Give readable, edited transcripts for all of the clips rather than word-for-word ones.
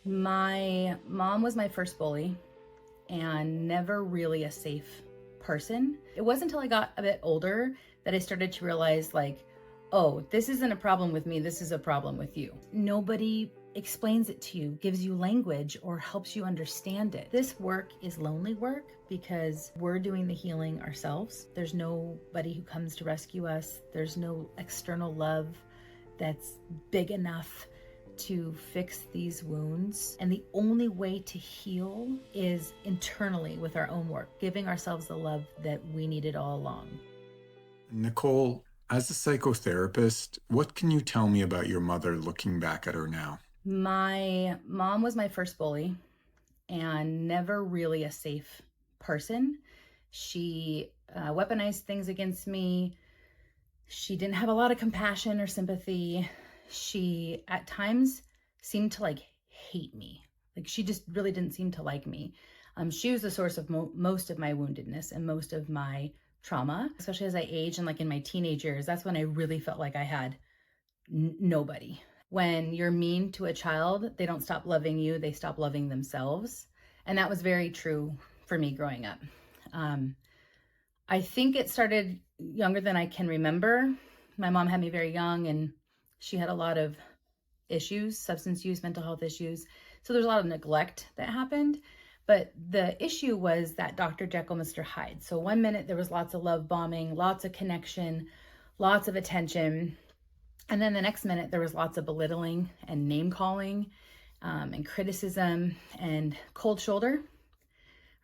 My mom was my first bully and never really a safe person. It wasn't until I got a bit older that I started to realize, like, oh, this isn't a problem with me, this is a problem with you. Nobody explains it to you, gives you language, or helps you understand it. This work is lonely work because we're doing the healing ourselves. There's nobody who comes to rescue us. There's no external love that's big enough to fix these wounds. And the only way to heal is internally with our own work, giving ourselves the love that we needed all along. Nicole, as a psychotherapist, what can you tell me about your mother looking back at her now? My mom was my first bully and never really a safe person. She weaponized things against me. She didn't have a lot of compassion or sympathy. She at times seemed to like hate me. Like she just really didn't seem to like me. She was the source of most of my woundedness and most of my trauma, especially as I aged and like in my teenage years. That's when I really felt like I had nobody. When you're mean to a child, they don't stop loving you, they stop loving themselves. And that was very true for me growing up. I think it started younger than I can remember. My mom had me very young and she had a lot of issues, substance use, mental health issues. So there's a lot of neglect that happened. But the issue was that Dr. Jekyll, Mr. Hyde. So one minute there was lots of love bombing, lots of connection, lots of attention. And then the next minute there was lots of belittling and name calling and criticism and cold shoulder,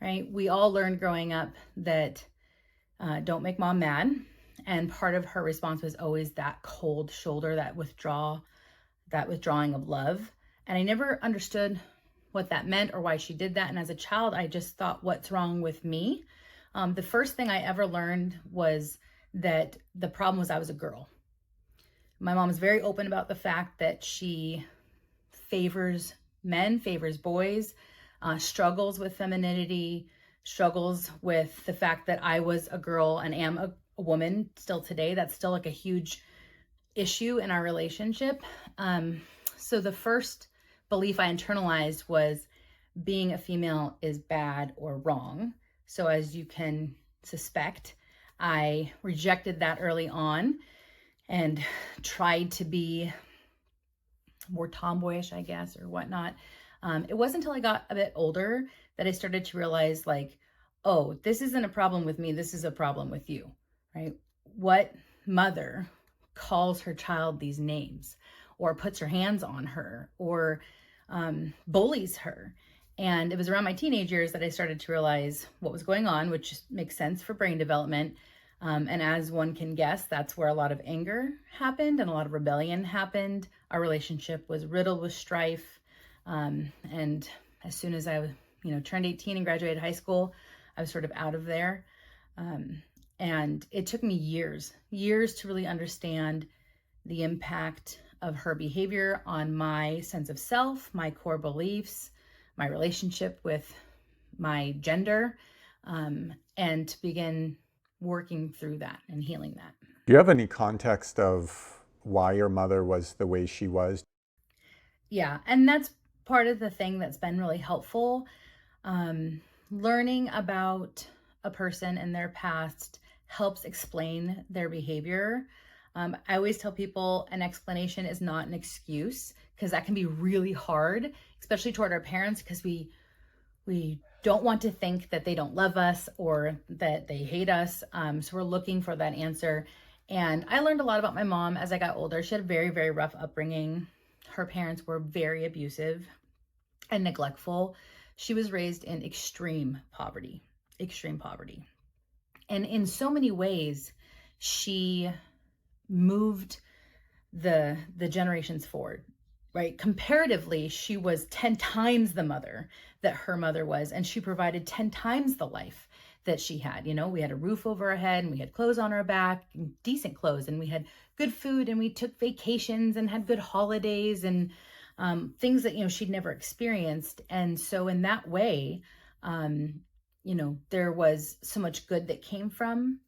right? We all learned growing up that don't make mom mad. And part of her response was always that cold shoulder, that withdrawing of love. And I never understood what that meant or why she did that. And as a child, I just thought, what's wrong with me? The first thing I ever learned was that the problem was I was a girl. My mom is very open about the fact that she favors men, favors boys, struggles with femininity, struggles with the fact that I was a girl and am a woman still today. That's still like a huge issue in our relationship. So the first belief I internalized was being a female is bad or wrong. So as you can suspect, I rejected that early on and tried to be more tomboyish, I guess, or whatnot. It wasn't until I got a bit older that I started to realize, like, oh, this isn't a problem with me, this is a problem with you, right? What mother calls her child these names or puts her hands on her or bullies her? And it was around my teenage years that I started to realize what was going on, which makes sense for brain development. And as one can guess, that's where a lot of anger happened and a lot of rebellion happened. Our relationship was riddled with strife. And as soon as I turned 18 and graduated high school, I was sort of out of there. And it took me years to really understand the impact of her behavior on my sense of self, my core beliefs, my relationship with my gender, and to begin working through that and healing that. Do you have any context of why your mother was the way she was? Yeah, and that's part of the thing that's been really helpful. Learning about a person and their past helps explain their behavior. I always tell people an explanation is not an excuse, because that can be really hard, especially toward our parents, because we don't want to think that they don't love us or that they hate us. So we're looking for that answer. And I learned a lot about my mom as I got older. She had a very, very rough upbringing. Her parents were very abusive and neglectful. She was raised in extreme poverty. And in so many ways, she moved the generations forward, right? Comparatively, she was 10 times the mother that her mother was, and she provided 10 times the life that she had. We had a roof over our head and we had clothes on our back, decent clothes, and we had good food and we took vacations and had good holidays and things that, she'd never experienced. And so in that way, there was so much good that came from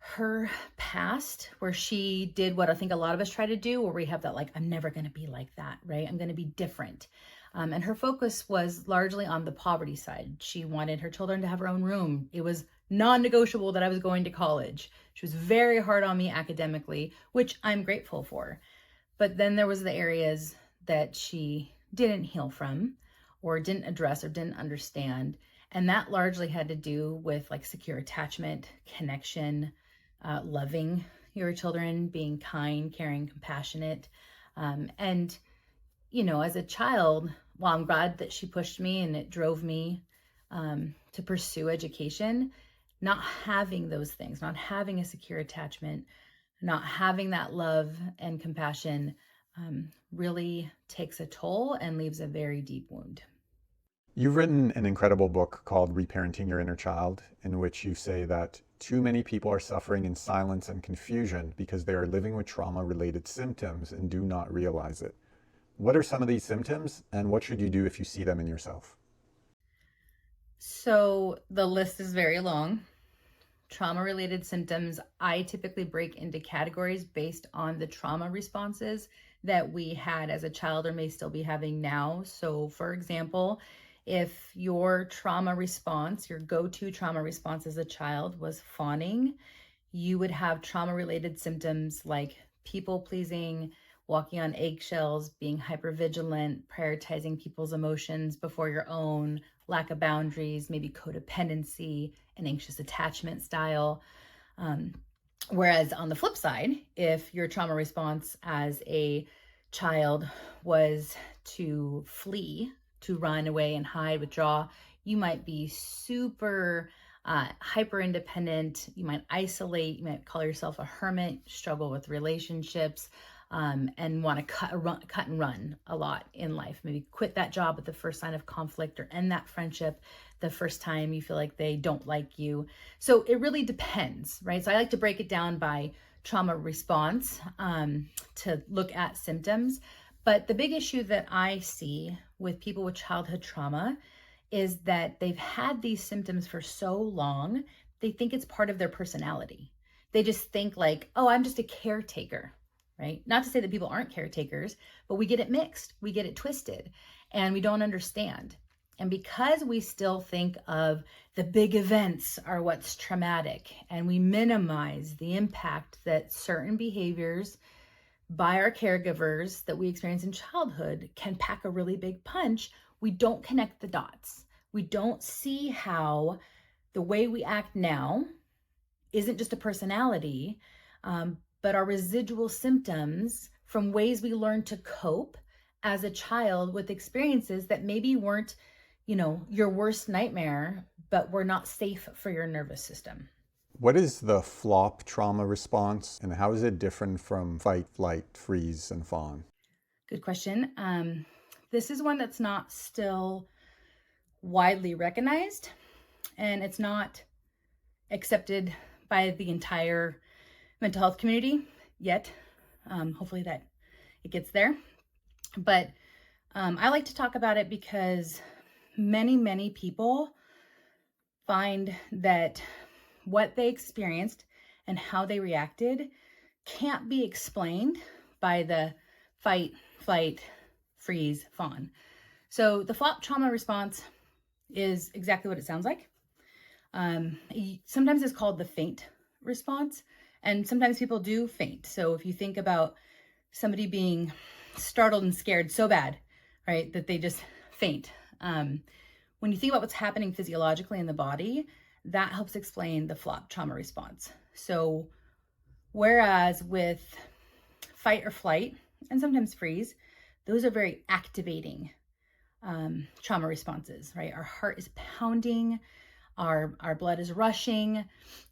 her past, where she did what I think a lot of us try to do, where we have that, like, I'm never going to be like that, right? I'm going to be different. And her focus was largely on the poverty side. She wanted her children to have her own room. It was non-negotiable that I was going to college. She was very hard on me academically, which I'm grateful for. But then there was the areas that she didn't heal from, or didn't address, or didn't understand. And that largely had to do with like secure attachment, connection, loving your children, being kind, caring, compassionate. And, as a child, while I'm glad that she pushed me and it drove me to pursue education, not having those things, not having a secure attachment, not having that love and compassion really takes a toll and leaves a very deep wound. You've written an incredible book called Reparenting Your Inner Child, in which you say that too many people are suffering in silence and confusion because they are living with trauma-related symptoms and do not realize it. What are some of these symptoms, and what should you do if you see them in yourself? So the list is very long. Trauma-related symptoms, I typically break into categories based on the trauma responses that we had as a child or may still be having now. So for example, if your trauma response, your go-to trauma response as a child was fawning, you would have trauma-related symptoms like people pleasing, walking on eggshells, being hypervigilant, prioritizing people's emotions before your own, lack of boundaries, maybe codependency, an anxious attachment style. Um, Whereas on the flip side, if your trauma response as a child was to flee, to run away and hide, withdraw, you might be super hyper independent. You might isolate. You might call yourself a hermit, struggle with relationships, and want to cut and run a lot in life. Maybe quit that job at the first sign of conflict, or end that friendship the first time you feel like they don't like you. So it really depends, right? So I like to break it down by trauma response to look at symptoms. But the big issue that I see with people with childhood trauma is that they've had these symptoms for so long, they think it's part of their personality. They just think like, oh, I'm just a caretaker, right? Not to say that people aren't caretakers, but we get it mixed, we get it twisted, and we don't understand. And because we still think of the big events are what's traumatic, and we minimize the impact that certain behaviors by our caregivers that we experience in childhood can pack a really big punch, we don't connect the dots. We don't see how the way we act now isn't just a personality, but our residual symptoms from ways we learn to cope as a child with experiences that maybe weren't, your worst nightmare, but were not safe for your nervous system. What is the flop trauma response, and how is it different from fight, flight, freeze, and fawn? Good question. This is one that's not still widely recognized, and it's not accepted by the entire mental health community yet. Hopefully that it gets there. But I like to talk about it because many people find that what they experienced and how they reacted can't be explained by the fight, flight, freeze, fawn. So the flop trauma response is exactly what it sounds like. Sometimes it's called the faint response, and sometimes people do faint. So if you think about somebody being startled and scared so bad, right, that they just faint. When you think about what's happening physiologically in the body, that helps explain the flop trauma response. So whereas with fight or flight, and sometimes freeze, those are very activating trauma responses, right? Our heart is pounding, our blood is rushing,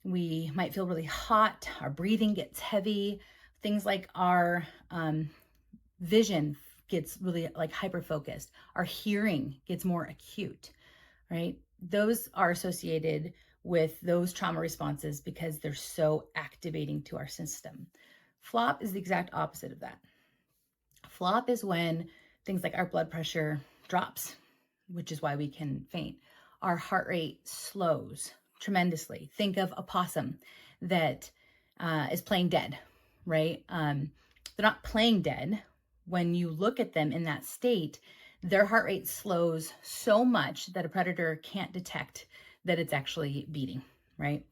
we might feel really hot, our breathing gets heavy, things like our vision gets really like hyper focused, our hearing gets more acute, right? Those are associated with those trauma responses because they're so activating to our system. Flop is the exact opposite of that. Flop is when things like our blood pressure drops, which is why we can faint. Our heart rate slows tremendously. Think of a possum that is playing dead, right? They're not playing dead. When you look at them in that state, their heart rate slows so much that a predator can't detect that it's actually beating, right?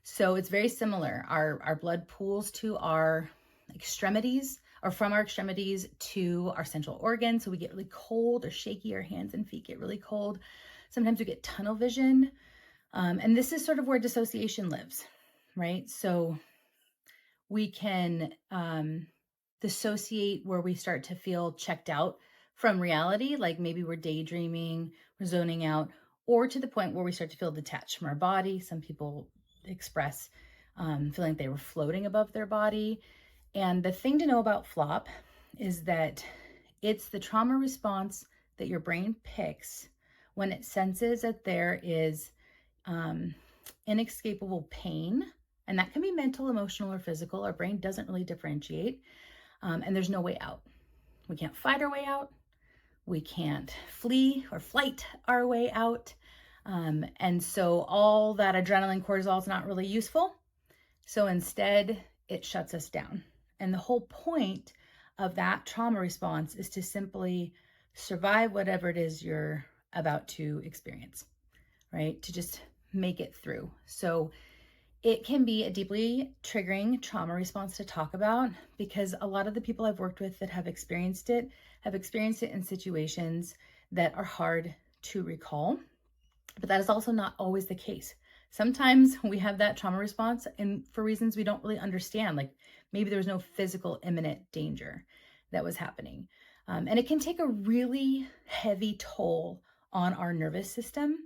So it's very similar. Our blood pools to our extremities, or from our extremities to our central organs. So we get really cold or shaky, our hands and feet get really cold. Sometimes we get tunnel vision. And this is sort of where dissociation lives, right? So we can dissociate where we start to feel checked out from reality, like maybe we're daydreaming, we're zoning out, or to the point where we start to feel detached from our body. Some people express feeling like they were floating above their body. And the thing to know about flop is that it's the trauma response that your brain picks when it senses that there is um, inescapable pain. And that can be mental, emotional, or physical. Our brain doesn't really differentiate. And there's no way out. We can't fight our way out. We can't flee or flight our way out. And so all that adrenaline, cortisol is not really useful. So instead, it shuts us down. And the whole point of that trauma response is to simply survive whatever it is you're about to experience, right? To just make it through. So it can be a deeply triggering trauma response to talk about, because a lot of the people I've worked with that have experienced it in situations that are hard to recall. But that is also not always the case. Sometimes we have that trauma response and for reasons we don't really understand, like maybe there was no physical imminent danger that was happening. And it can take a really heavy toll on our nervous system,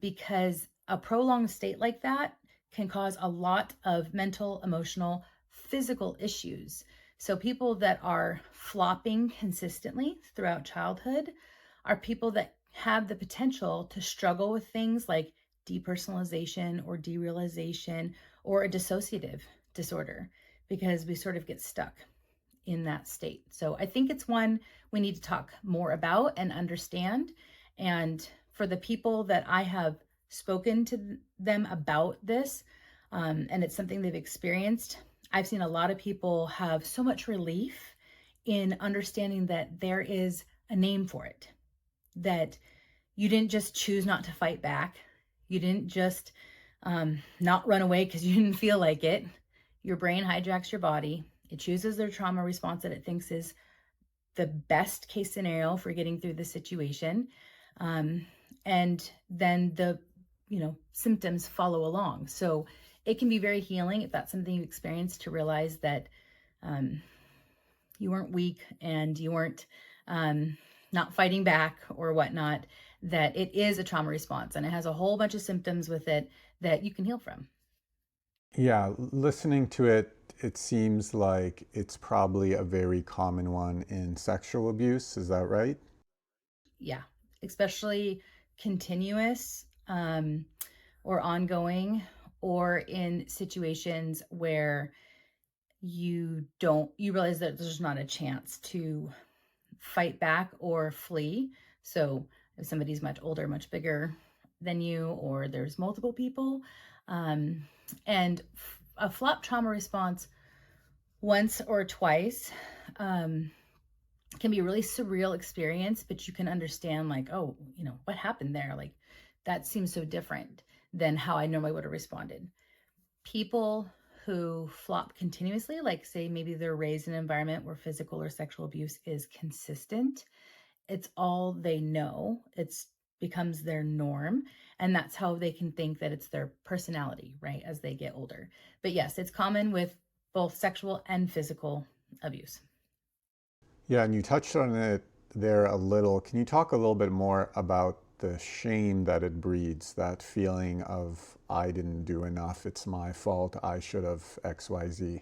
because a prolonged state like that can cause a lot of mental, emotional, physical issues. So people that are flopping consistently throughout childhood are people that have the potential to struggle with things like depersonalization or derealization or a dissociative disorder, because we sort of get stuck in that state. So I think it's one we need to talk more about and understand. And for the people that I have spoken to them about this, and it's something they've experienced, I've seen a lot of people have so much relief in understanding that there is a name for it, that you didn't just choose not to fight back. You didn't just not run away because you didn't feel like it. Your brain hijacks your body. It chooses their trauma response that it thinks is the best case scenario for getting through the situation. And then the symptoms follow along. So it can be very healing if that's something you experience, to realize that you weren't weak and you weren't not fighting back or whatnot, that it is a trauma response and it has a whole bunch of symptoms with it that you can heal from. Yeah, listening to it, it seems like it's probably a very common one in sexual abuse. Is that right? Yeah, especially continuous or ongoing, or in situations where you realize that there's not a chance to fight back or flee. So if somebody's much older, much bigger than you, or there's multiple people, um, and a flop trauma response once or twice can be a really surreal experience, but you can understand, like, oh, what happened there? Like, that seems so different than how I normally would have responded. People who flop continuously, like say maybe they're raised in an environment where physical or sexual abuse is consistent, it's all they know, it's becomes their norm, and that's how they can think that it's their personality, right, as they get older. But yes, it's common with both sexual and physical abuse. Yeah, and you touched on it there a little. Can you talk a little bit more about the shame that it breeds, that feeling of, I didn't do enough, it's my fault, I should have XYZ?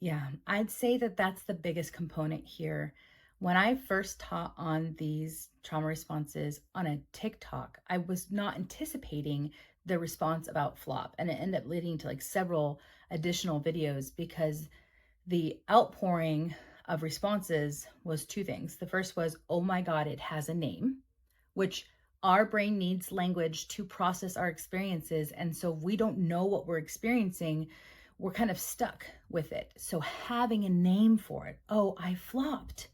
Yeah, I'd say that that's the biggest component here. When I first taught on these trauma responses on a TikTok, I was not anticipating the response about flop, and it ended up leading to like several additional videos, because the outpouring of responses was two things. The first was, oh my God, it has a name, which Our brain needs language to process our experiences. And so if we don't know what we're experiencing, we're kind of stuck with it. So having a name for it, oh, I flopped,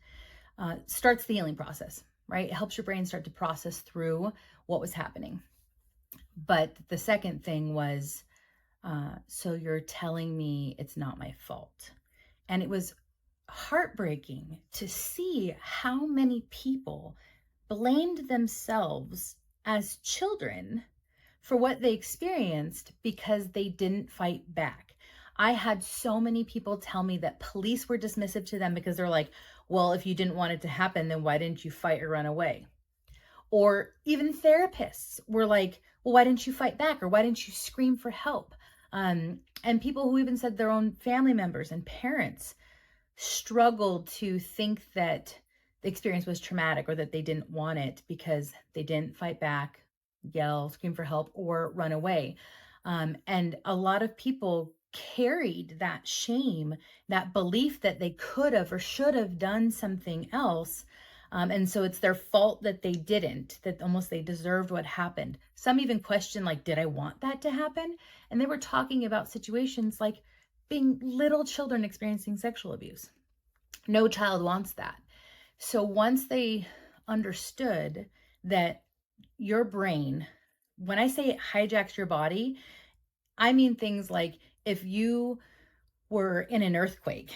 starts the healing process, right? It helps your brain start to process through what was happening. But the second thing was, so you're telling me it's not my fault. And it was heartbreaking to see how many people blamed themselves as children for what they experienced because they didn't fight back. I had so many people tell me that police were dismissive to them because they're like, well, if you didn't want it to happen, then why didn't you fight or run away? Or even therapists were like, well, why didn't you fight back? Or why didn't you scream for help? And people who even said their own family members and parents struggled to think that the experience was traumatic or that they didn't want it because they didn't fight back, yell, scream for help, or run away. And a lot of people carried that shame, that belief that they could have or should have done something else. And so it's their fault that they didn't, that almost they deserved what happened. Some even question, like, did I want that to happen? And they were talking about situations like being little children experiencing sexual abuse. No child wants that. So once they understood that your brain, when I say it hijacks your body, I mean things like if you were in an earthquake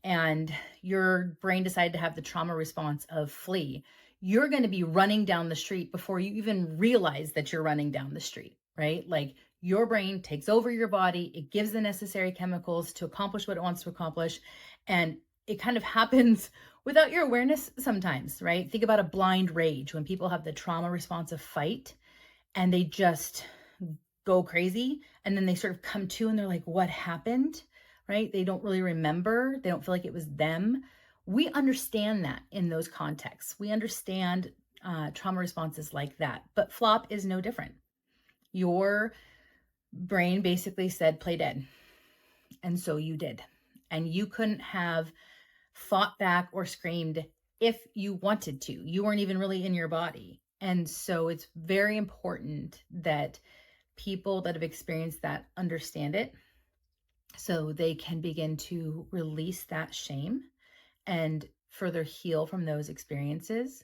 and your brain decided to have the trauma response of flee, you're going to be running down the street before you even realize that you're running down the street, right? Like your brain takes over your body, it gives the necessary chemicals to accomplish what it wants to accomplish. And it kind of happens without your awareness sometimes, right? Think about a blind rage when people have the trauma response of fight and they just go crazy and then they sort of come to and they're like, what happened? Right? They don't really remember. They don't feel like it was them. We understand that in those contexts. We understand trauma responses like that. But flop is no different. Your brain basically said, play dead. And so you did. And you couldn't have fought back or screamed if you wanted to. You weren't even really in your body. And so it's very important that people that have experienced that understand it so they can begin to release that shame and further heal from those experiences.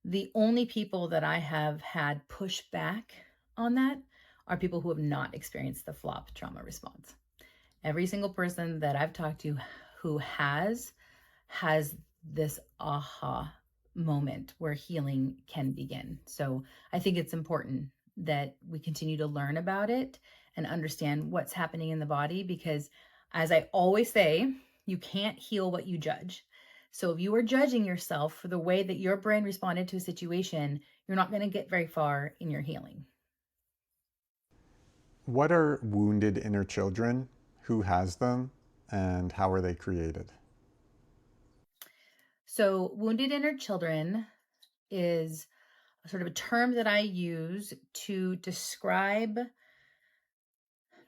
The only people that I have had push back on that are people who have not experienced the flop trauma response. Every single person that I've talked to who has this aha moment where healing can begin. So I think it's important that we continue to learn about it and understand what's happening in the body, because as I always say, you can't heal what you judge. So if you are judging yourself for the way that your brain responded to a situation, you're not going to get very far in your healing. What are wounded inner children? Who has them? And how are they created? So wounded inner children is sort of a term that I use to describe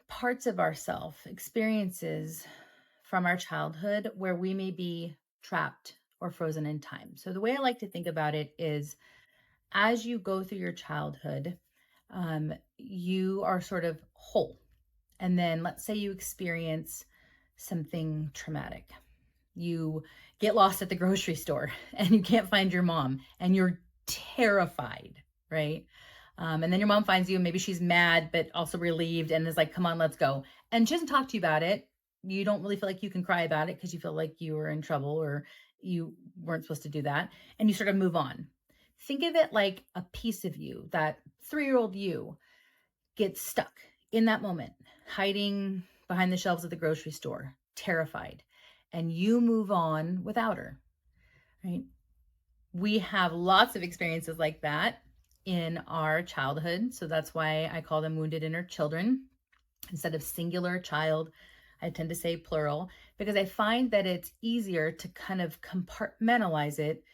parts of ourself, experiences from our childhood where we may be trapped or frozen in time. So the way I like to think about it is as you go through your childhood, you are sort of whole. And then let's say you experience something traumatic. You get lost at the grocery store and you can't find your mom and you're terrified, right? And then your mom finds you and maybe she's mad, but also relieved and is like, come on, let's go. And she doesn't talk to you about it. You don't really feel like you can cry about it because you feel like you were in trouble or you weren't supposed to do that. And you sort of move on. Think of it like a piece of you, that 3-year-old you gets stuck in that moment, hiding behind the shelves of the grocery store, terrified, and you move on without her, right? We have lots of experiences like that in our childhood. So that's why I call them wounded inner children. Instead of singular child, I tend to say plural because I find that it's easier to kind of compartmentalize it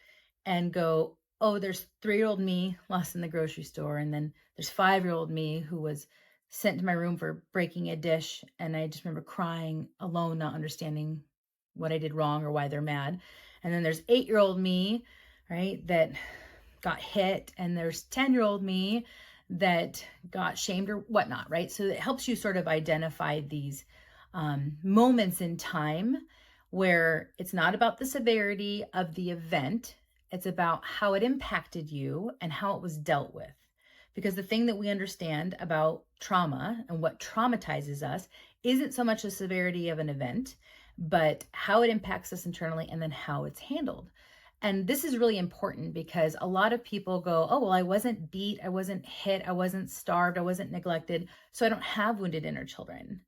and go, oh, there's 3-year-old me lost in the grocery store. And then there's 5-year-old me who was sent to my room for breaking a dish. And I just remember crying alone, not understanding what I did wrong or why they're mad. And then there's 8-year-old me, right, that got hit, and there's 10-year-old me that got shamed or whatnot, right? So it helps you sort of identify these moments in time where it's not about the severity of the event, it's about how it impacted you and how it was dealt with. Because the thing that we understand about trauma and what traumatizes us isn't so much the severity of an event, but how it impacts us internally and then how it's handled. And this is really important because a lot of people go, oh, well, I wasn't beat, I wasn't hit, I wasn't starved, I wasn't neglected, so I don't have wounded inner children.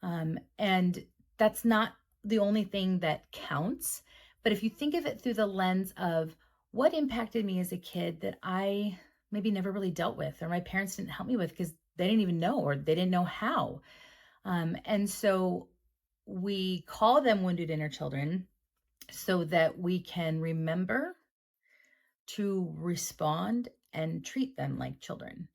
And that's not the only thing that counts. But if you think of it through the lens of what impacted me as a kid that I maybe never really dealt with, or my parents didn't help me with because they didn't even know, or they didn't know how. And so we call them wounded inner children so that we can remember to respond and treat them like children.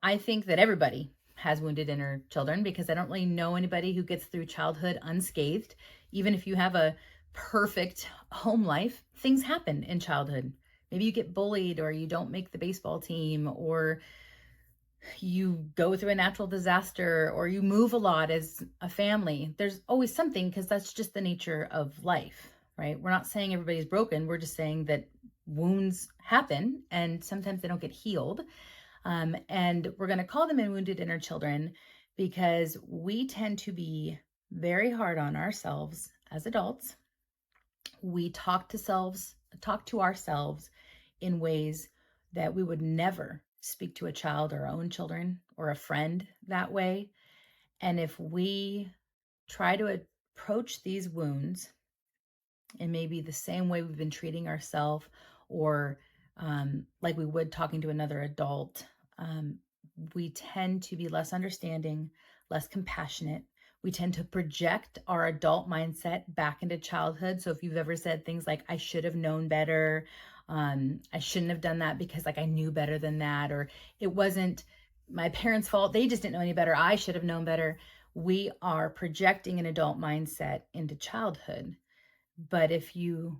I think that everybody has wounded inner children because I don't really know anybody who gets through childhood unscathed. Even if you have a perfect home life, things happen in childhood. Maybe you get bullied, or you don't make the baseball team, or you go through a natural disaster, or you move a lot as a family. There's always something, because that's just the nature of life, right? We're not saying everybody's broken. We're just saying that wounds happen and sometimes they don't get healed. And we're going to call them wounded inner children because we tend to be very hard on ourselves as adults. We talk to ourselves in ways that we would never speak to a child or our own children or a friend that way. And if we try to approach these wounds in maybe the same way we've been treating ourselves, or like we would talking to another adult, we tend to be less understanding, less compassionate. We tend to project our adult mindset back into childhood. So if you've ever said things like, I should have known better, I shouldn't have done that because like I knew better than that, or it wasn't my parents' fault, they just didn't know any better, I should have known better. We are projecting an adult mindset into childhood. But if you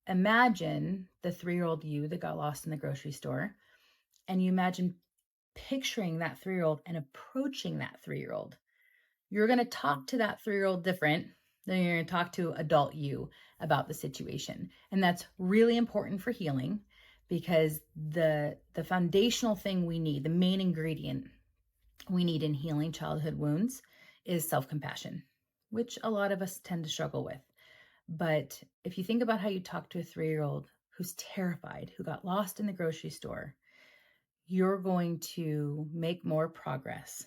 imagine the 3-year-old you that got lost in the grocery store, and you imagine picturing that 3-year-old and approaching that 3-year-old, you're going to talk to that 3-year-old different than you're going to talk to adult you about the situation. And that's really important for healing, because the foundational thing we need, the main ingredient we need in healing childhood wounds, is self-compassion, which a lot of us tend to struggle with. But if you think about how you talk to a 3-year-old who's terrified, who got lost in the grocery store, you're going to make more progress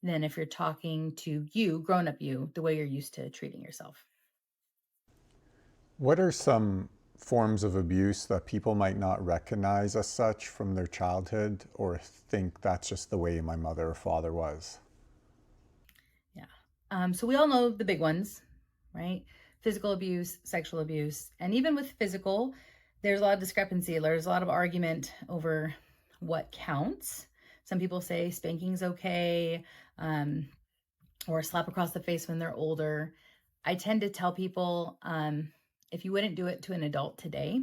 than if you're talking to you, grown up you, the way you're used to treating yourself. What are some forms of abuse that people might not recognize as such from their childhood, or think that's just the way my mother or father was? Yeah. So we all know the big ones, right? Physical abuse, sexual abuse. And even with physical, there's a lot of discrepancy. There's a lot of argument over what counts. Some people say spanking's okay, or a slap across the face when they're older. I tend to tell people, if you wouldn't do it to an adult today,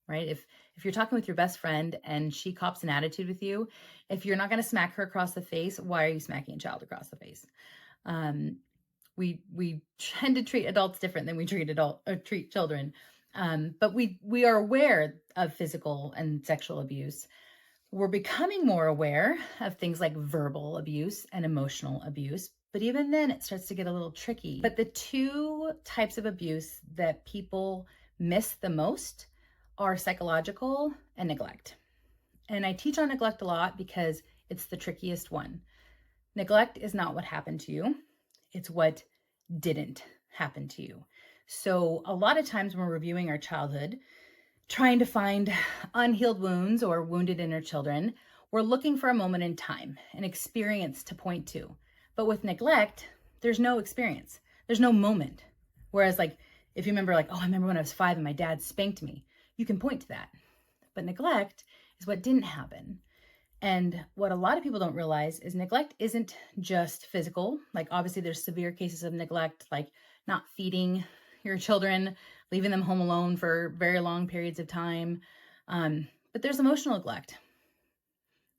right? If you're talking with your best friend and she cops an attitude with you, if you're not going to smack her across the face, why are you smacking a child across the face? We tend to treat adults different than we treat children. But we are aware of physical and sexual abuse. We're becoming more aware of things like verbal abuse and emotional abuse, but even then it starts to get a little tricky. But the two types of abuse that people miss the most are psychological and neglect. And I teach on neglect a lot because it's the trickiest one. Neglect is not what happened to you. It's what didn't happen to you. So a lot of times when we're reviewing our childhood, trying to find unhealed wounds or wounded inner children, we're looking for a moment in time, an experience to point to. But with neglect, there's no experience. There's no moment. Whereas like, if you remember like, oh, I remember when I was 5 and my dad spanked me, you can point to that. But neglect is what didn't happen. And what a lot of people don't realize is neglect isn't just physical. Like obviously there's severe cases of neglect, like not feeding your children, leaving them home alone for very long periods of time, But there's emotional neglect.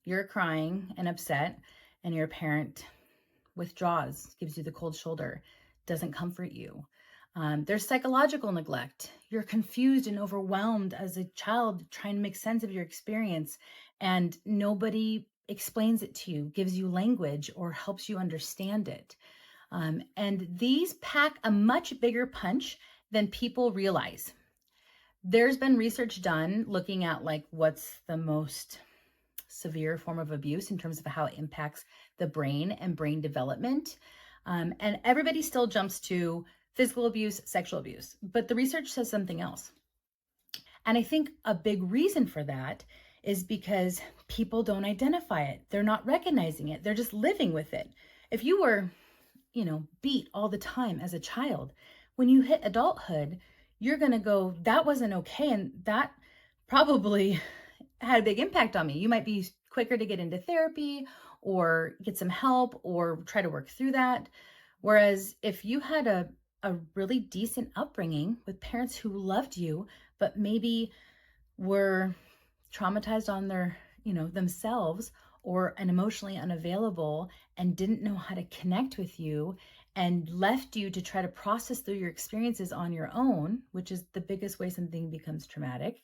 You're crying and upset, and your parent withdraws, gives you the cold shoulder, doesn't comfort you. There's psychological neglect. You're confused and overwhelmed as a child trying to make sense of your experience, and nobody explains it to you, gives you language, or helps you understand it. And these pack a much bigger punch than people realize. There's been research done looking at like what's the most severe form of abuse in terms of how it impacts the brain and brain development. And everybody still jumps to physical abuse, sexual abuse, but the research says something else. And I think a big reason for that is because people don't identify it. They're not recognizing it. They're just living with it. If you were, beat all the time as a child, when you hit adulthood, you're going to go, that wasn't okay. And that probably had a big impact on me. You might be quicker to get into therapy or get some help or try to work through that. Whereas if you had a really decent upbringing with parents who loved you, but maybe were traumatized on their, themselves, or an emotionally unavailable and didn't know how to connect with you and left you to try to process through your experiences on your own, which is the biggest way something becomes traumatic,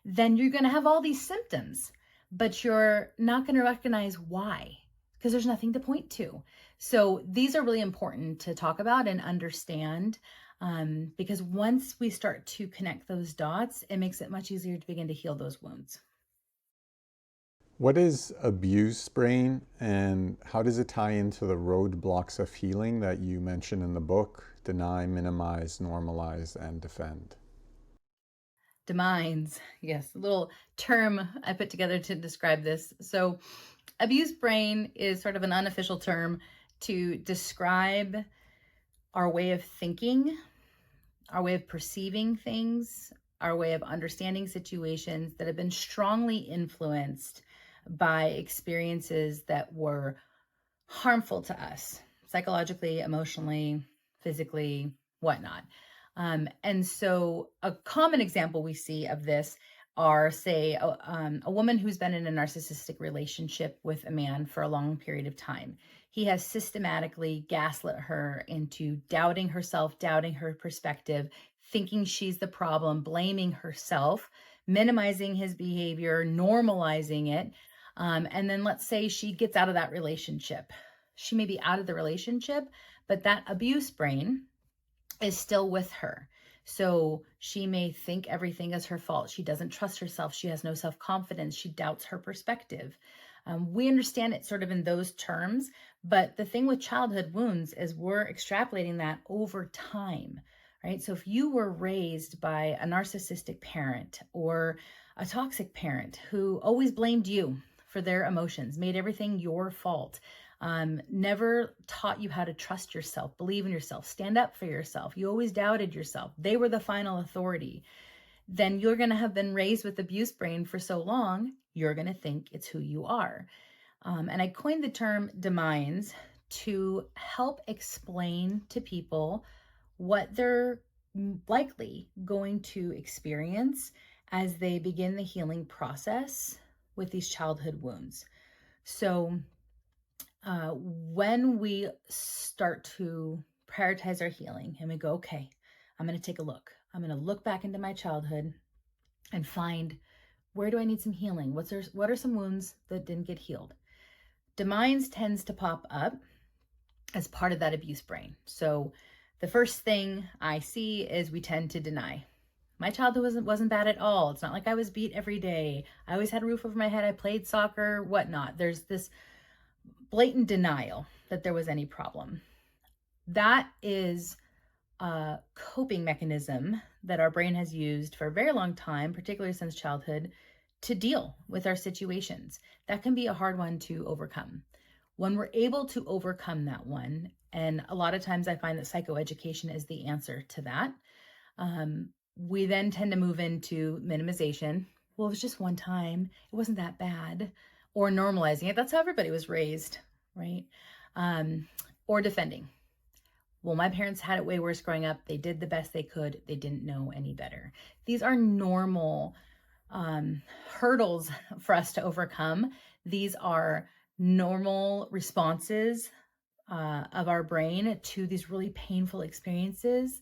then you're going to have all these symptoms, but you're not going to recognize why, because there's nothing to point to. So these are really important to talk about and understand, because once we start to connect those dots, it makes it much easier to begin to heal those wounds. What is abuse brain, and how does it tie into the roadblocks of healing that you mention in the book? Deny, minimize, normalize, and defend. Demines, yes, a little term I put together to describe this. So abuse brain is sort of an unofficial term to describe our way of thinking, our way of perceiving things, our way of understanding situations that have been strongly influenced by experiences that were harmful to us, psychologically, emotionally, physically, whatnot. And so a common example we see of this are, say, a woman who's been in a narcissistic relationship with a man for a long period of time. He has systematically gaslit her into doubting herself, doubting her perspective, thinking she's the problem, blaming herself, minimizing his behavior, normalizing it. And then let's say she gets out of that relationship. She may be out of the relationship, but that abuse brain is still with her. So she may think everything is her fault. She doesn't trust herself. She has no self-confidence. She doubts her perspective. We understand it sort of in those terms, but the thing with childhood wounds is we're extrapolating that over time, right? So if you were raised by a narcissistic parent or a toxic parent who always blamed you for their emotions, made everything your fault, never taught you how to trust yourself, believe in yourself, stand up for yourself. You always doubted yourself. They were the final authority. Then you're going to have been raised with abuse brain for so long, you're going to think it's who you are. And I coined the term demines to help explain to people what they're likely going to experience as they begin the healing process with these childhood wounds. So when we start to prioritize our healing and we go, okay, I'm going to take a look. I'm going to look back into my childhood and find, where do I need some healing? What are some wounds that didn't get healed? Demines tends to pop up as part of that abuse brain. So the first thing I see is we tend to deny. My childhood wasn't bad at all. It's not like I was beat every day. I always had a roof over my head. I played soccer, whatnot. There's this blatant denial that there was any problem. That is a coping mechanism that our brain has used for a very long time, particularly since childhood, to deal with our situations. That can be a hard one to overcome. When we're able to overcome that one, and a lot of times I find that psychoeducation is the answer to that, we then tend to move into minimization. Well, it was just one time. It wasn't that bad. Or normalizing it. That's how everybody was raised, right? Or defending. Well, my parents had it way worse growing up. They did the best they could. They didn't know any better. These are normal hurdles for us to overcome. These are normal responses of our brain to these really painful experiences.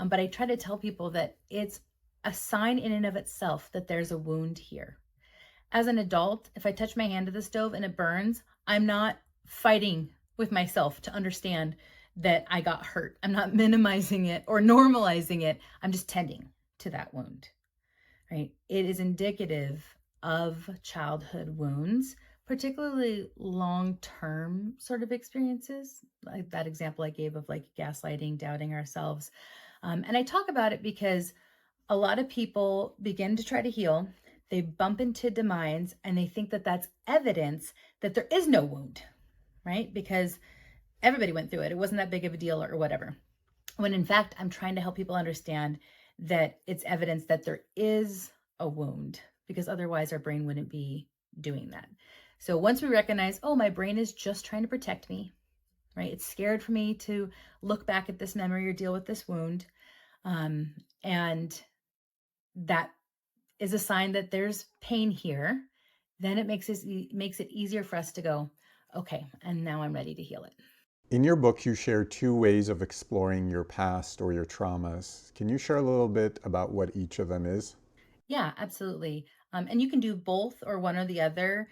But I try to tell people that it's a sign in and of itself that there's a wound here. As an adult, if I touch my hand to the stove and it burns, I'm not fighting with myself to understand that I got hurt. I'm not minimizing it or normalizing it. I'm just tending to that wound, right? It is indicative of childhood wounds, particularly long-term sort of experiences, like that example I gave of like gaslighting, doubting ourselves. And I talk about it because a lot of people begin to try to heal. They bump into demise and they think that that's evidence that there is no wound, right? Because everybody went through it. It wasn't that big of a deal or whatever. When in fact, I'm trying to help people understand that it's evidence that there is a wound, because otherwise our brain wouldn't be doing that. So once we recognize, oh, my brain is just trying to protect me, right? It's scared for me to look back at this memory or deal with this wound. And that is a sign that there's pain here. Then it makes it easier for us to go, okay, and now I'm ready to heal it. In your book, you share two ways of exploring your past or your traumas. Can you share a little bit about what each of them is? Yeah, absolutely. And you can do both or one or the other.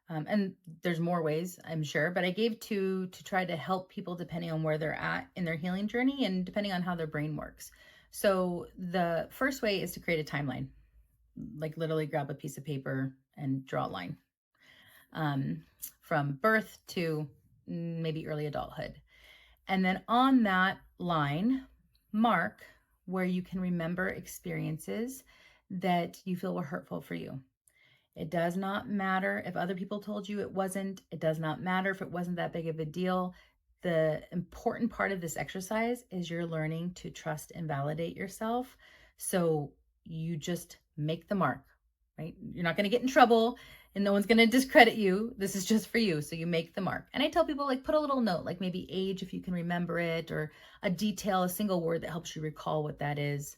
And there's more ways, I'm sure, but I gave two to try to help people depending on where they're at in their healing journey and depending on how their brain works. So the first way is to create a timeline, like literally grab a piece of paper and draw a line um, from birth to maybe early adulthood. And then on that line, mark where you can remember experiences that you feel were hurtful for you. It does not matter if other people told you it wasn't. It does not matter if it wasn't that big of a deal. The important part of this exercise is you're learning to trust and validate yourself. So you just make the mark, right? You're not going to get in trouble and no one's going to discredit you. This is just for you. So you make the mark. And I tell people, like, put a little note, like maybe age if you can remember it, or a detail, a single word that helps you recall what that is.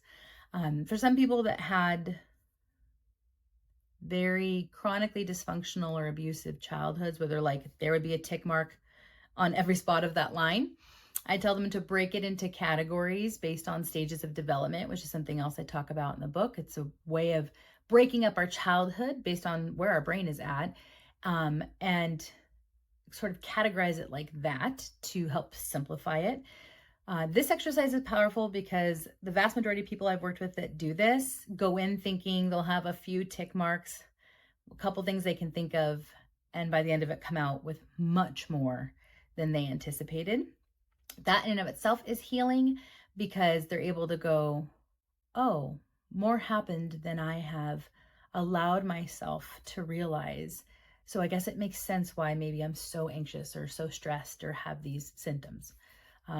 For some people that had very chronically dysfunctional or abusive childhoods where they're like, there would be a tick mark on every spot of that line. I tell them to break it into categories based on stages of development, which is something else I talk about in the book. It's a way of breaking up our childhood based on where our brain is at, and sort of categorize it like that to help simplify it. This exercise is powerful because the vast majority of people I've worked with that do this go in thinking they'll have a few tick marks, a couple things they can think of, and by the end of it come out with much more than they anticipated. That in and of itself is healing because they're able to go, oh, more happened than I have allowed myself to realize. So I guess it makes sense why maybe I'm so anxious or so stressed or have these symptoms,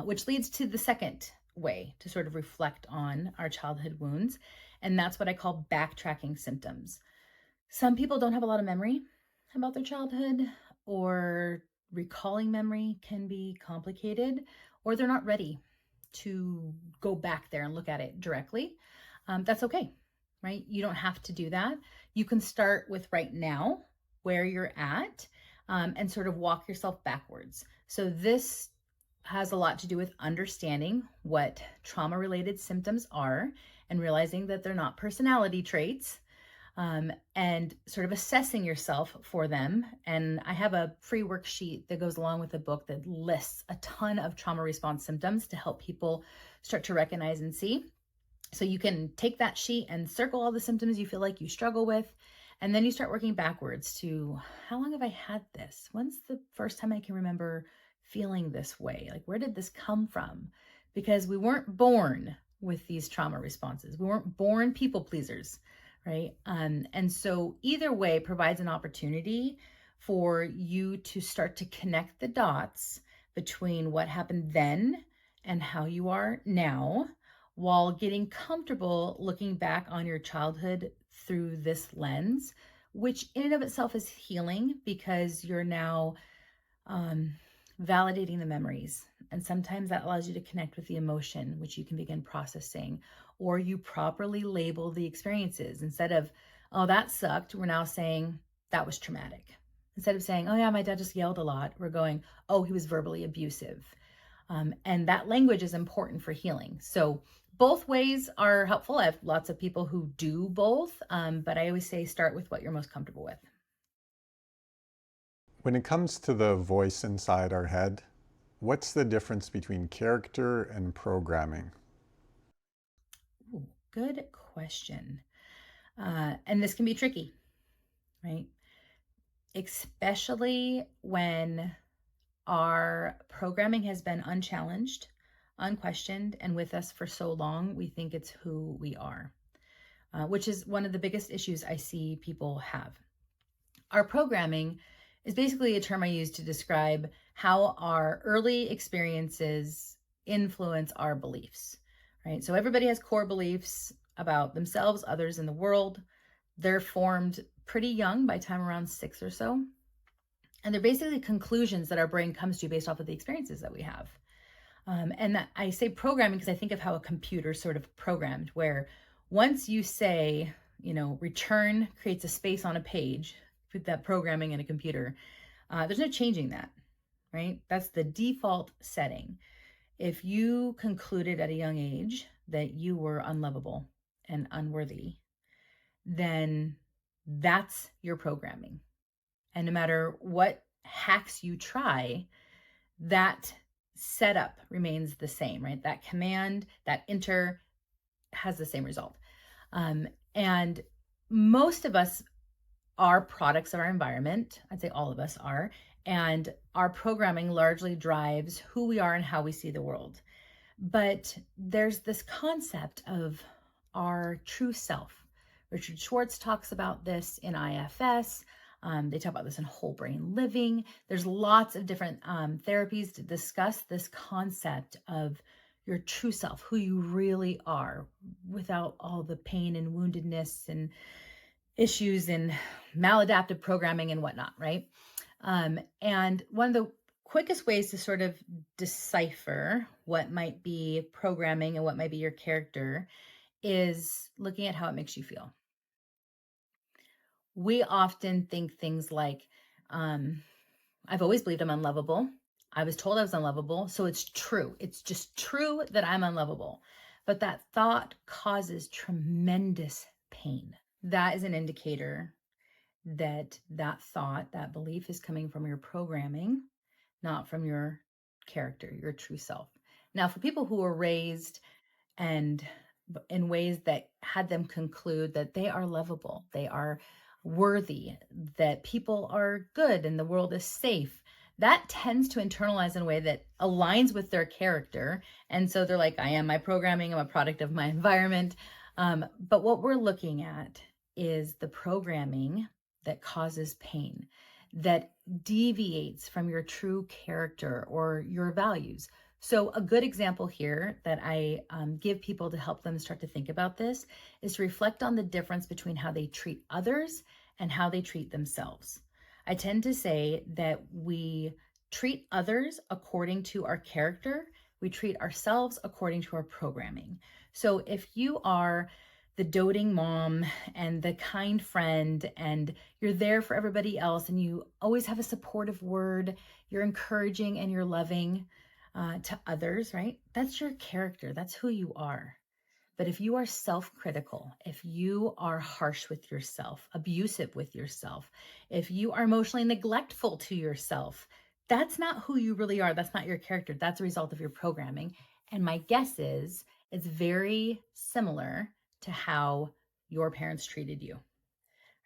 which leads to the second way to sort of reflect on our childhood wounds. And that's what I call backtracking symptoms. Some people don't have a lot of memory about their childhood, or recalling memory can be complicated, or they're not ready to go back there and look at it directly. That's okay, right? You don't have to do that. You can start with right now, where you're at, and sort of walk yourself backwards. So this has a lot to do with understanding what trauma-related symptoms are and realizing that they're not personality traits, and sort of assessing yourself for them. And I have a free worksheet that goes along with the book that lists a ton of trauma response symptoms to help people start to recognize and see. So you can take that sheet and circle all the symptoms you feel like you struggle with. And then you start working backwards to, how long have I had this? When's the first time I can remember feeling this way? Like, where did this come from? Because we weren't born with these trauma responses. We weren't born people pleasers, right? And so either way provides an opportunity for you to start to connect the dots between what happened then and how you are now, while getting comfortable looking back on your childhood through this lens, which in and of itself is healing because you're now validating the memories. And sometimes that allows you to connect with the emotion, which you can begin processing, or you properly label the experiences instead of Oh, that sucked. We're now saying that was traumatic. Instead of saying, oh yeah, my dad just yelled a lot, we're going, oh, he was verbally abusive. And that language is important for healing. So both ways are helpful. I have lots of people who do both, but I always say start with what you're most comfortable with. When it comes to the voice inside our head, what's the difference between character and programming? Ooh, good question. And this can be tricky, right? Especially when our programming has been unchallenged, unquestioned, and with us for so long, we think it's who we are, which is one of the biggest issues I see people have. Our programming is basically a term I use to describe how our early experiences influence our beliefs, right? So everybody has core beliefs about themselves, others, in the world. They're formed pretty young, by time around 6 or so. And they're basically conclusions that our brain comes to based off of the experiences that we have. And that, I say programming because I think of how a computer sort of programmed, where once you say, return creates a space on a page, put that programming in a computer, there's no changing that, right? That's the default setting. If you concluded at a young age that you were unlovable and unworthy, then that's your programming. And no matter what hacks you try, that setup remains the same, right? That command, that enter has the same result. And most of us are products of our environment. I'd say all of us are. And our programming largely drives who we are and how we see the world. But there's this concept of our true self. Richard Schwartz talks about this in IFS. They talk about this in whole brain living. There's lots of different therapies to discuss this concept of your true self, who you really are, without all the pain and woundedness and issues and maladaptive programming and whatnot, right? And one of the quickest ways to sort of decipher what might be programming and what might be your character is looking at how it makes you feel. We often think things like, I've always believed I'm unlovable. I was told I was unlovable, so it's true. It's just true that I'm unlovable. But that thought causes tremendous pain. That is an indicator that that thought, that belief is coming from your programming, not from your character, your true self. Now, for people who were raised and in ways that had them conclude that they are lovable, they are worthy, that people are good and the world is safe, that tends to internalize in a way that aligns with their character. And so they're like, I am my programming, I'm a product of my environment. But what we're looking at is the programming that causes pain, that deviates from your true character or your values. So a good example here that I give people to help them start to think about this is to reflect on the difference between how they treat others and how they treat themselves. I tend to say that we treat others according to our character. We treat ourselves according to our programming. So if you are the doting mom and the kind friend and you're there for everybody else and you always have a supportive word, you're encouraging and you're loving to others, right? That's your character. That's who you are. But if you are self-critical, if you are harsh with yourself, abusive with yourself, if you are emotionally neglectful to yourself, that's not who you really are. That's not your character. That's a result of your programming. And my guess is it's very similar to how your parents treated you,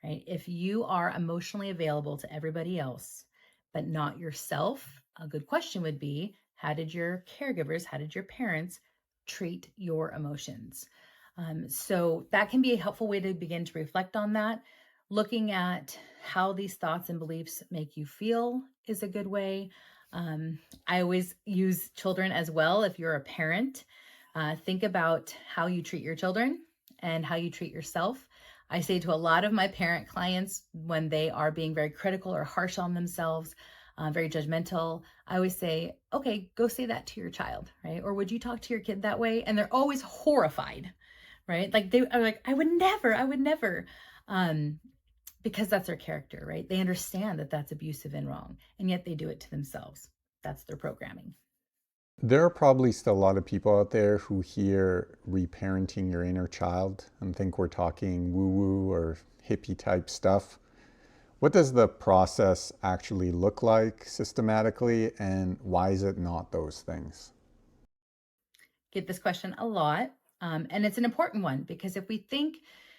right? If you are emotionally available to everybody else, but not yourself, a good question would be, how did your caregivers, how did your parents treat your emotions? So that can be a helpful way to begin to reflect on that. Looking at how these thoughts and beliefs make you feel is a good way. I always use children as well. If you're a parent, think about how you treat your children and how you treat yourself. I say to a lot of my parent clients when they are being very critical or harsh on themselves, very judgmental, I always say, okay, go say that to your child, right? Or would you talk to your kid that way? And they're always horrified, right? Like they are like, I would never. Um, because that's their character, right? They understand that that's abusive and wrong, and yet they do it to themselves. That's their programming. There are probably still a lot of people out there who hear reparenting your inner child and think we're talking woo woo or hippie type stuff. What does the process actually look like systematically, and why is it not those things? Get this question a lot. And it's an important one because if we think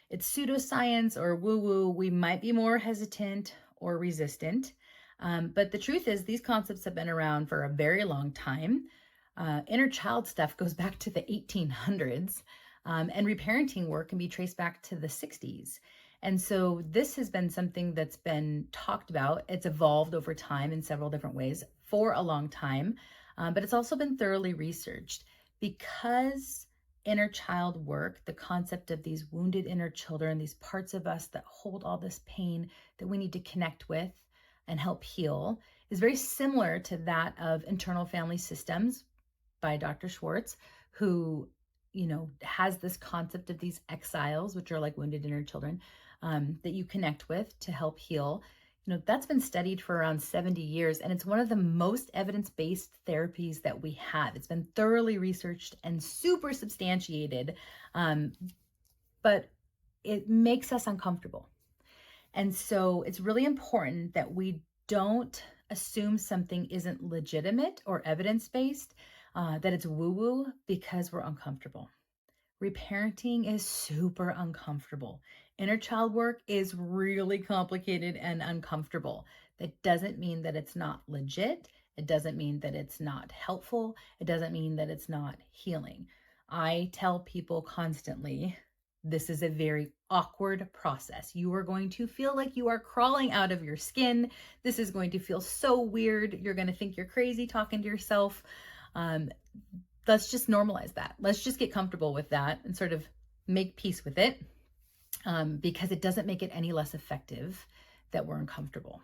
it's pseudoscience or woo woo, we might be more hesitant or resistant. But the truth is, these concepts have been around for a very long time. Inner child stuff goes back to the 1800s, and reparenting work can be traced back to the 60s. And so this has been something that's been talked about. It's evolved over time in several different ways for a long time, but it's also been thoroughly researched because inner child work, the concept of these wounded inner children, these parts of us that hold all this pain that we need to connect with and help heal, is very similar to that of internal family systems by Dr. Schwartz, who, has this concept of these exiles, which are like wounded inner children, that you connect with to help heal. That's been studied for around 70 years, and it's one of the most evidence-based therapies that we have. It's been thoroughly researched and super substantiated, but it makes us uncomfortable. And so it's really important that we don't assume something isn't legitimate or evidence-based, that it's woo-woo because we're uncomfortable. Reparenting is super uncomfortable. Inner child work is really complicated and uncomfortable. That doesn't mean that it's not legit. It doesn't mean that it's not helpful. It doesn't mean that it's not healing. I tell people constantly, this is a very awkward process. You are going to feel like you are crawling out of your skin. This is going to feel so weird. You're going to think you're crazy talking to yourself. Let's just normalize that. Let's just get comfortable with that and sort of make peace with it, because it doesn't make it any less effective that we're uncomfortable.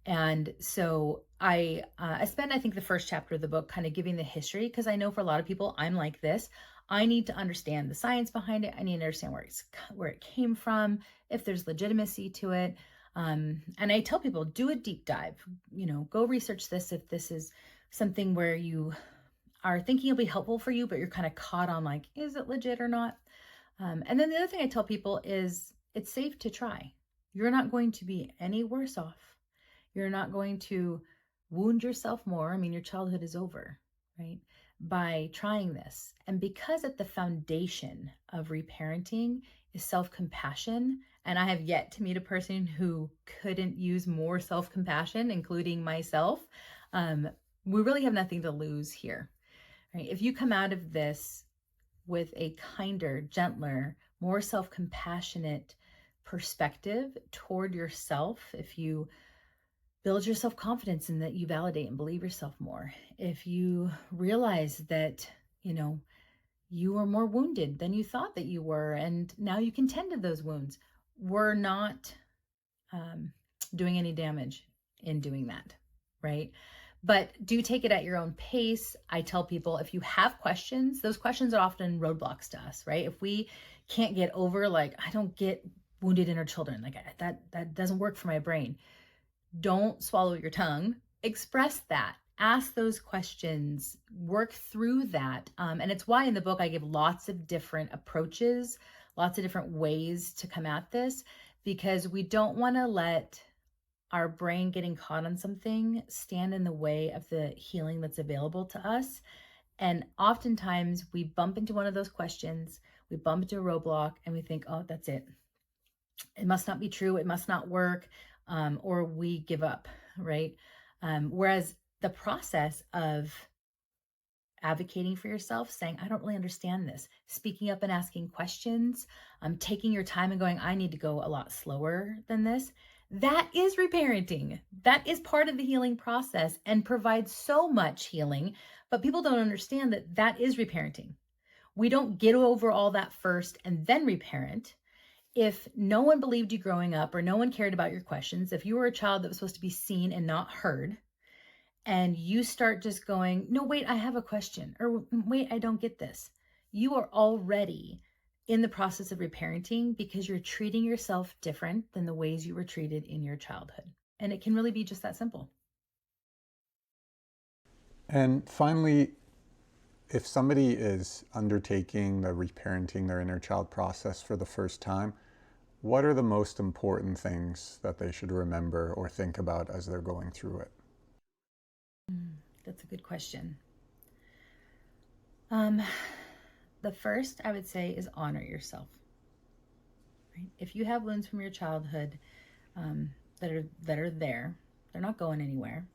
And so I spend, I think, the first chapter of the book kind of giving the history, because I know for a lot of people, I'm like this. I need to understand the science behind it. I need to understand where it came from, if there's legitimacy to it. And I tell people, do a deep dive, go research this if this is something where you are thinking it'll be helpful for you, but you're kind of caught on like, is it legit or not? And then the other thing I tell people is it's safe to try. You're not going to be any worse off. You're not going to wound yourself more. I mean, your childhood is over, right? By trying this. And because at the foundation of reparenting is self-compassion, and I have yet to meet a person who couldn't use more self-compassion, including myself, we really have nothing to lose here. Right? If you come out of this with a kinder, gentler, more self-compassionate perspective toward yourself, if you build your self-confidence in that you validate and believe yourself more, if you realize that, you are more wounded than you thought that you were, and now you can tend to those wounds, we're not doing any damage in doing that, right? But do take it at your own pace. I tell people, if you have questions, those questions are often roadblocks to us, right? If we can't get over, like, I don't get wounded inner children, like that doesn't work for my brain. Don't swallow your tongue. Express that. Ask those questions. Work through that. And it's why in the book I give lots of different approaches, lots of different ways to come at this, because we don't want to let our brain getting caught on something stand in the way of the healing that's available to us. And oftentimes we bump into one of those questions, we bump into a roadblock, and we think, oh, that's it. It must not be true. It must not work. Or we give up, right? Whereas the process of advocating for yourself, saying, I don't really understand this, speaking up and asking questions, taking your time and going, I need to go a lot slower than this, that is reparenting. That is part of the healing process and provides so much healing, but people don't understand that that is reparenting. We don't get over all that first and then reparent. If no one believed you growing up, or no one cared about your questions, if you were a child that was supposed to be seen and not heard, and you start just going, no, wait, I have a question, or wait, I don't get this, you are already in the process of reparenting because you're treating yourself different than the ways you were treated in your childhood. And it can really be just that simple. And finally, if somebody is undertaking the reparenting their inner child process for the first time, what are the most important things that they should remember or think about as they're going through it? That's a good question. Um, the first I would say is honor yourself. Right? If you have wounds from your childhood that are there, they're not going anywhere.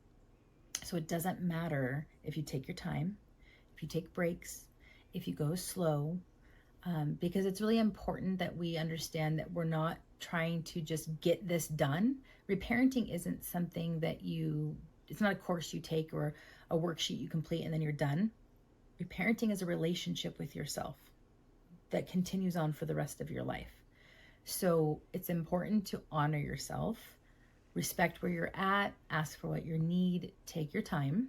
So it doesn't matter if you take your time, if you take breaks, if you go slow, because it's really important that we understand that we're not trying to just get this done. Reparenting isn't something that it's not a course you take or a worksheet you complete and then you're done. Reparenting is a relationship with yourself that continues on for the rest of your life. So it's important to honor yourself, respect where you're at, ask for what you need, take your time.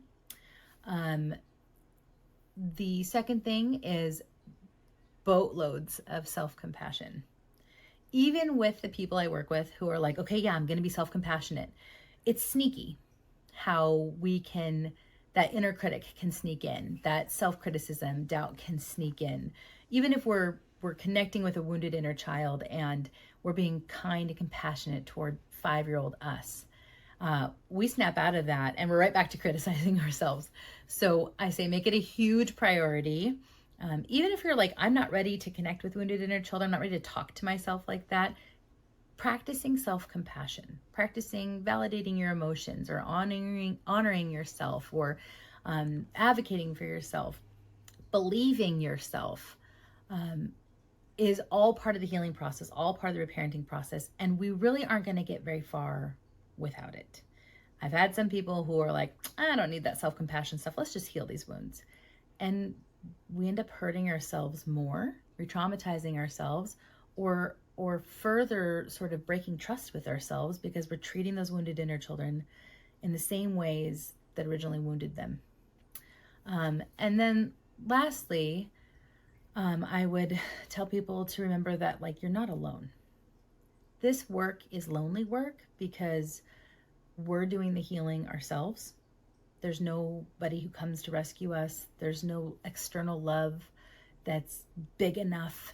The second thing is boatloads of self-compassion. Even with the people I work with who are like, okay, yeah, I'm going to be self-compassionate. It's sneaky how that inner critic can sneak in, that self-criticism, doubt can sneak in. Even if we're connecting with a wounded inner child and we're being kind and compassionate toward 5-year-old us, we snap out of that and we're right back to criticizing ourselves. So I say make it a huge priority. Even if you're like, I'm not ready to connect with wounded inner children, I'm not ready to talk to myself like that, practicing self-compassion, practicing validating your emotions or honoring yourself or advocating for yourself, believing yourself, is all part of the healing process, all part of the reparenting process. And we really aren't going to get very far without it. I've had some people who are like, I don't need that self-compassion stuff. Let's just heal these wounds. And we end up hurting ourselves more, re-traumatizing ourselves, or further sort of breaking trust with ourselves because we're treating those wounded inner children in the same ways that originally wounded them. And then lastly, I would tell people to remember that like you're not alone. This work is lonely work because we're doing the healing ourselves. There's nobody who comes to rescue us. There's no external love that's big enough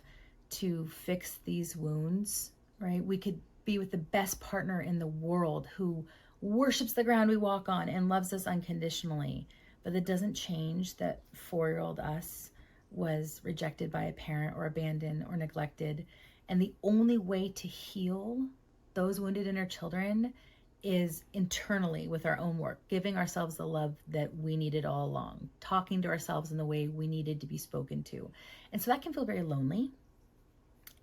to fix these wounds, right? We could be with the best partner in the world who worships the ground we walk on and loves us unconditionally. But it doesn't change that 4-year-old us was rejected by a parent or abandoned or neglected. And the only way to heal those wounded inner children is internally with our own work, giving ourselves the love that we needed all along, talking to ourselves in the way we needed to be spoken to. And so that can feel very lonely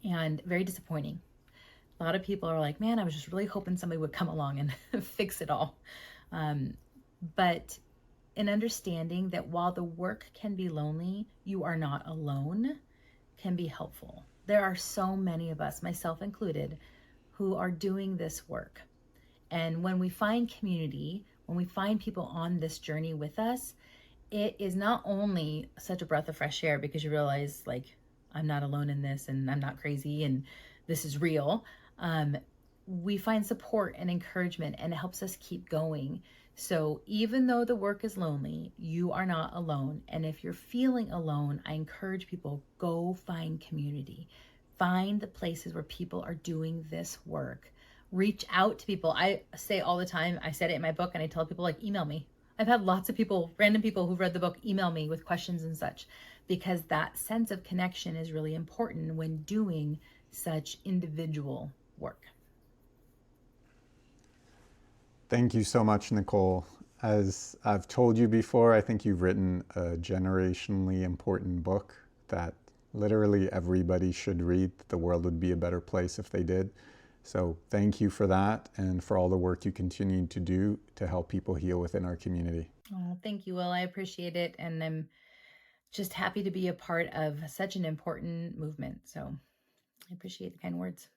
and very disappointing. A lot of people are like, man, I was just really hoping somebody would come along and fix it all. But in understanding that while the work can be lonely, you are not alone, can be helpful. There are so many of us, myself included, who are doing this work. And when we find community, when we find people on this journey with us, it is not only such a breath of fresh air because you realize like, I'm not alone in this and I'm not crazy and this is real. We find support and encouragement and it helps us keep going. So even though the work is lonely, you are not alone. And if you're feeling alone, I encourage people, go find community. Find the places where people are doing this work. Reach out to people. I say all the time, I said it in my book and I tell people like, email me. I've had lots of people, random people who've read the book, email me with questions and such, because that sense of connection is really important when doing such individual work. Thank you so much, Nicole. As I've told you before, I think you've written a generationally important book that literally everybody should read. The world would be a better place if they did. So thank you for that and for all the work you continue to do to help people heal within our community. Oh, thank you, Will. I appreciate it. And I'm just happy to be a part of such an important movement. So I appreciate the kind words.